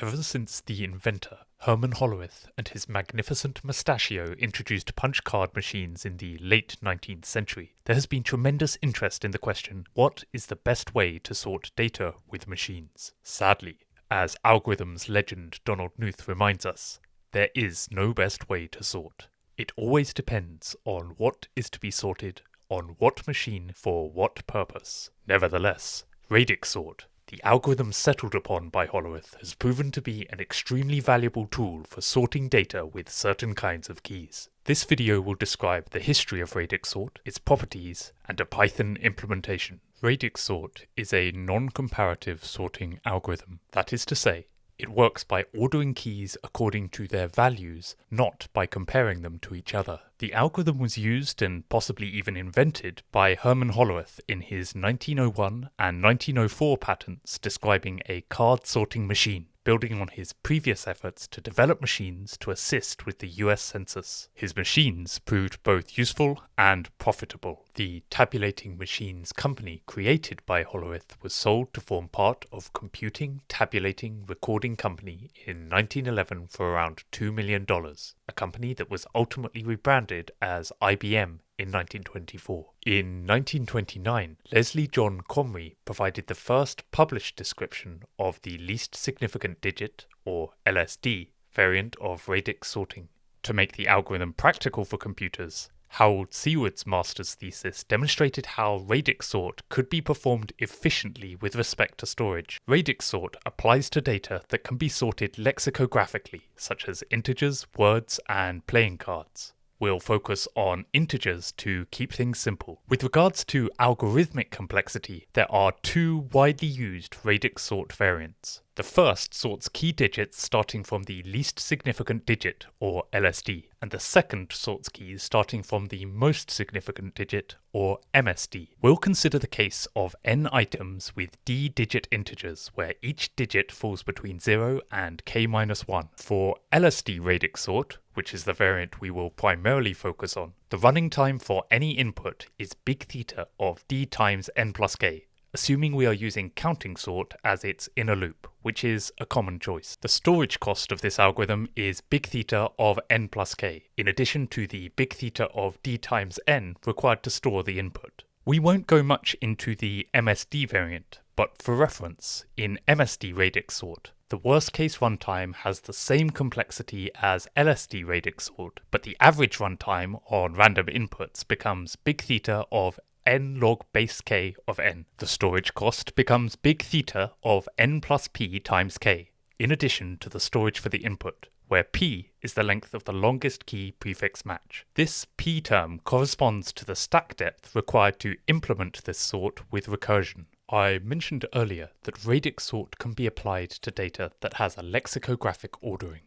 Ever since the inventor, Herman Hollerith, and his magnificent mustachio introduced punch card machines in the late 19th century, there has been tremendous interest in the question, what is the best way to sort data with machines? Sadly, as algorithms legend Donald Knuth reminds us, there is no best way to sort. It always depends on what is to be sorted, on what machine, for what purpose. Nevertheless, Radix Sort, the algorithm settled upon by Hollerith, has proven to be an extremely valuable tool for sorting data with certain kinds of keys. This video will describe the history of Radix Sort, its properties, and a Python implementation. Radix Sort is a non-comparative sorting algorithm. That is to say, it works by ordering keys according to their values, not by comparing them to each other. The algorithm was used and possibly even invented by Herman Hollerith in his 1901 and 1904 patents describing a card sorting machine, building on his previous efforts to develop machines to assist with the US Census. His machines proved both useful and profitable. The tabulating machines company created by Hollerith was sold to form part of Computing, Tabulating, Recording Company in 1911 for around $2 million, a company that was ultimately rebranded as IBM in 1924. In 1929, Leslie John Comrie provided the first published description of the least significant digit, or LSD, variant of radix sorting. To make the algorithm practical for computers, Seward's master's thesis demonstrated how radix sort could be performed efficiently with respect to storage. Radix sort applies to data that can be sorted lexicographically, such as integers, words, and playing cards. We'll focus on integers to keep things simple. With regards to algorithmic complexity, there are two widely used radix sort variants. The first sorts key digits starting from the least significant digit, or LSD, and the second sorts keys starting from the most significant digit, or MSD. We'll consider the case of n items with d-digit integers, where each digit falls between 0 and k-1. For LSD radix sort, which is the variant we will primarily focus on, the running time for any input is big theta of d times n plus k, assuming we are using counting sort as its inner loop, which is a common choice. The storage cost of this algorithm is big theta of n plus k, in addition to the big theta of d times n required to store the input. We won't go much into the MSD variant, but for reference, in MSD radix sort, the worst case runtime has the same complexity as LSD radix sort, but the average runtime on random inputs becomes big theta of n log base k of n. The storage cost becomes big theta of n plus p times k, in addition to the storage for the input, where p is the length of the longest key prefix match. This p term corresponds to the stack depth required to implement this sort with recursion. I mentioned earlier that radix sort can be applied to data that has a lexicographic ordering.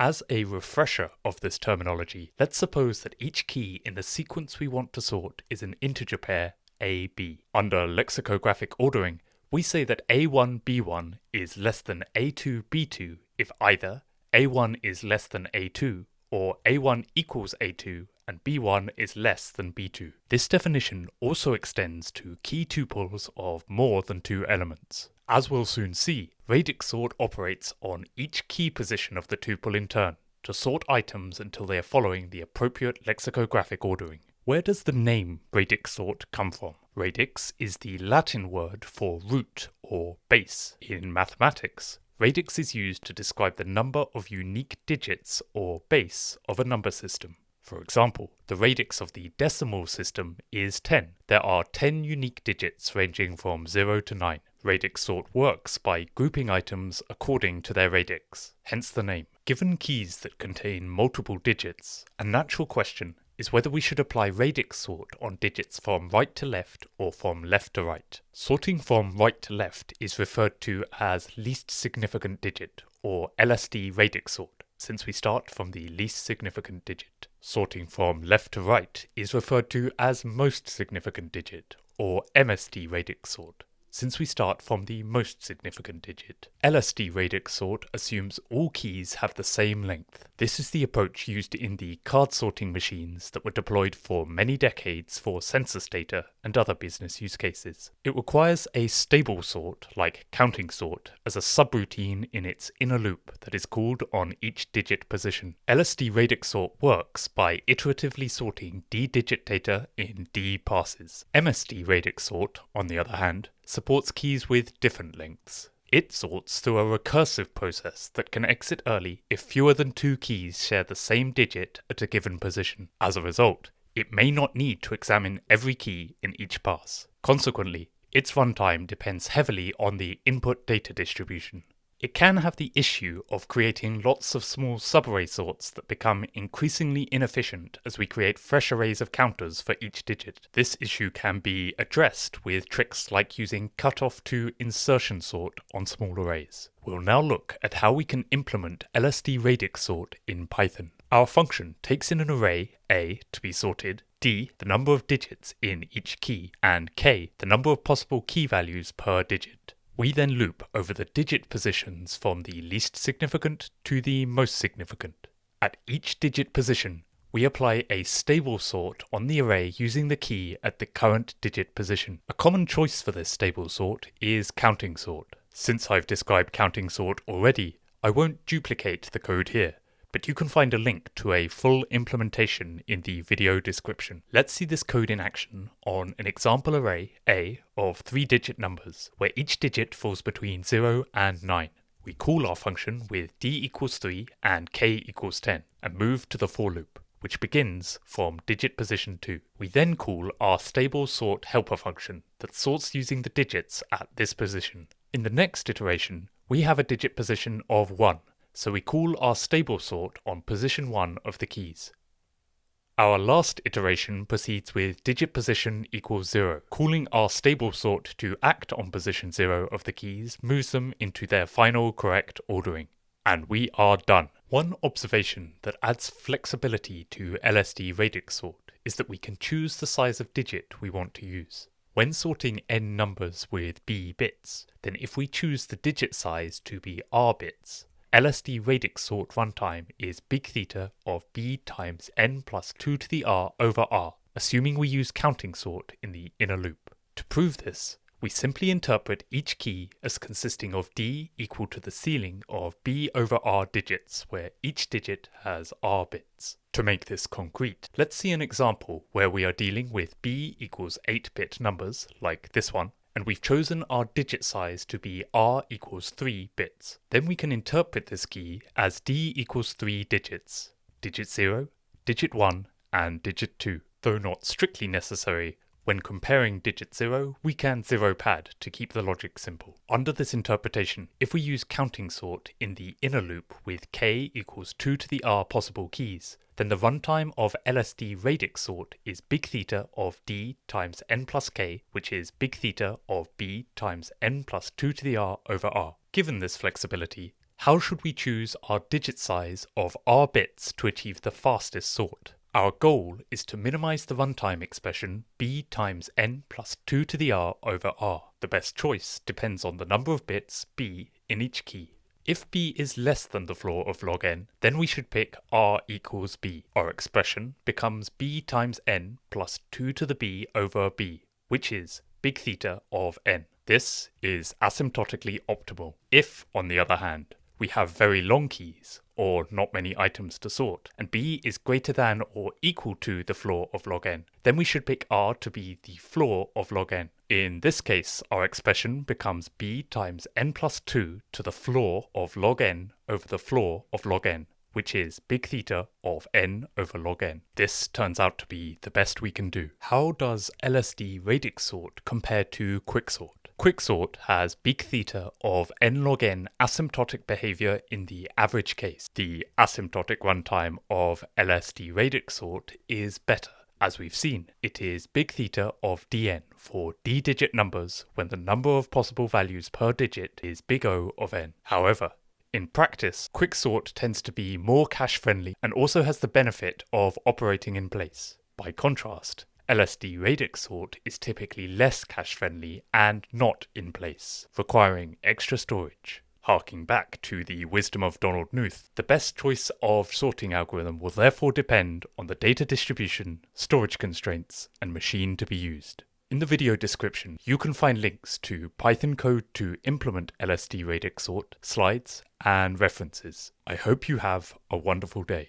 As a refresher of this terminology, let's suppose that each key in the sequence we want to sort is an integer pair A-B. Under lexicographic ordering, we say that A1-B1 is less than A2-B2 if either A1 is less than A2 or A1 equals A2 and B1 is less than B2. This definition also extends to key tuples of more than two elements. As we'll soon see, radix sort operates on each key position of the tuple in turn to sort items until they are following the appropriate lexicographic ordering. Where does the name radix sort come from? Radix is the Latin word for root or base. In mathematics, radix is used to describe the number of unique digits or base of a number system. For example, the radix of the decimal system is 10. There are 10 unique digits ranging from 0 to 9. Radix sort works by grouping items according to their radix, hence the name. Given keys that contain multiple digits, a natural question is whether we should apply radix sort on digits from right to left or from left to right. Sorting from right to left is referred to as least significant digit, or LSD radix sort, since we start from the least significant digit. Sorting from left to right is referred to as most significant digit, or MSD radix sort, since we start from the most significant digit. LSD Radix Sort assumes all keys have the same length. This is the approach used in the card sorting machines that were deployed for many decades for census data and other business use cases. It requires a stable sort, like counting sort, as a subroutine in its inner loop that is called on each digit position. LSD Radix Sort works by iteratively sorting D-digit data in D passes. MSD Radix Sort, on the other hand, supports keys with different lengths. It sorts through a recursive process that can exit early if fewer than 2 keys share the same digit at a given position. As a result, it may not need to examine every key in each pass. Consequently, its runtime depends heavily on the input data distribution. It can have the issue of creating lots of small subarray sorts that become increasingly inefficient as we create fresh arrays of counters for each digit. This issue can be addressed with tricks like using cutoff to insertion sort on small arrays. We'll now look at how we can implement LSD Radix Sort in Python. Our function takes in an array A to be sorted, D the number of digits in each key, and K the number of possible key values per digit. We then loop over the digit positions from the least significant to the most significant. At each digit position, we apply a stable sort on the array using the key at the current digit position. A common choice for this stable sort is counting sort. Since I've described counting sort already, I won't duplicate the code here, but you can find a link to a full implementation in the video description. Let's see this code in action on an example array A of 3-digit numbers, where each digit falls between 0 and 9. We call our function with d equals 3 and k equals 10, and move to the for loop, which begins from digit position 2. We then call our stable sort helper function that sorts using the digits at this position. In the next iteration, we have a digit position of 1, so we call our stable sort on position 1 of the keys. Our last iteration proceeds with digit position equals 0. Calling our stable sort to act on position 0 of the keys moves them into their final correct ordering. And we are done. One observation that adds flexibility to LSD Radix Sort is that we can choose the size of digit we want to use. When sorting n numbers with b bits, then if we choose the digit size to be r bits, LSD Radix Sort runtime is big theta of b times n plus 2 to the r over r, assuming we use counting sort in the inner loop. To prove this, we simply interpret each key as consisting of d equal to the ceiling of b over r digits, where each digit has r bits. To make this concrete, let's see an example where we are dealing with b equals 8-bit numbers, like this one, and we've chosen our digit size to be r equals 3 bits. Then we can interpret this key as d equals 3 digits, digit 0, digit 1, and digit 2. Though not strictly necessary, when comparing digit 0, we can 0 pad to keep the logic simple. Under this interpretation, if we use counting sort in the inner loop with k equals 2 to the r possible keys, then the runtime of LSD Radix Sort is big theta of d times n plus k, which is big theta of b times n plus 2 to the r over r. Given this flexibility, how should we choose our digit size of r bits to achieve the fastest sort? Our goal is to minimize the runtime expression b times n plus 2 to the r over r. The best choice depends on the number of bits b in each key. If b is less than the floor of log n, then we should pick r equals b. Our expression becomes b times n plus 2 to the b over b, which is big theta of n. This is asymptotically optimal. If, on the other hand, we have very long keys, or not many items to sort, and b is greater than or equal to the floor of log n, then we should pick r to be the floor of log n. In this case, our expression becomes b times n plus 2 to the floor of log n over the floor of log n, which is big theta of n over log n. This turns out to be the best we can do. How does LSD Radix Sort compare to Quicksort? Quicksort has big theta of n log n asymptotic behavior in the average case. The asymptotic runtime of LSD Radix Sort is better. As we've seen, it is big theta of dn for d-digit numbers when the number of possible values per digit is big O of n. However, in practice, Quicksort tends to be more cache-friendly and also has the benefit of operating in place. By contrast, LSD Radix Sort is typically less cache-friendly and not in place, requiring extra storage. Harking back to the wisdom of Donald Knuth, the best choice of sorting algorithm will therefore depend on the data distribution, storage constraints, and machine to be used. In the video description, you can find links to Python code to implement LSD Radix Sort, slides, and references. I hope you have a wonderful day.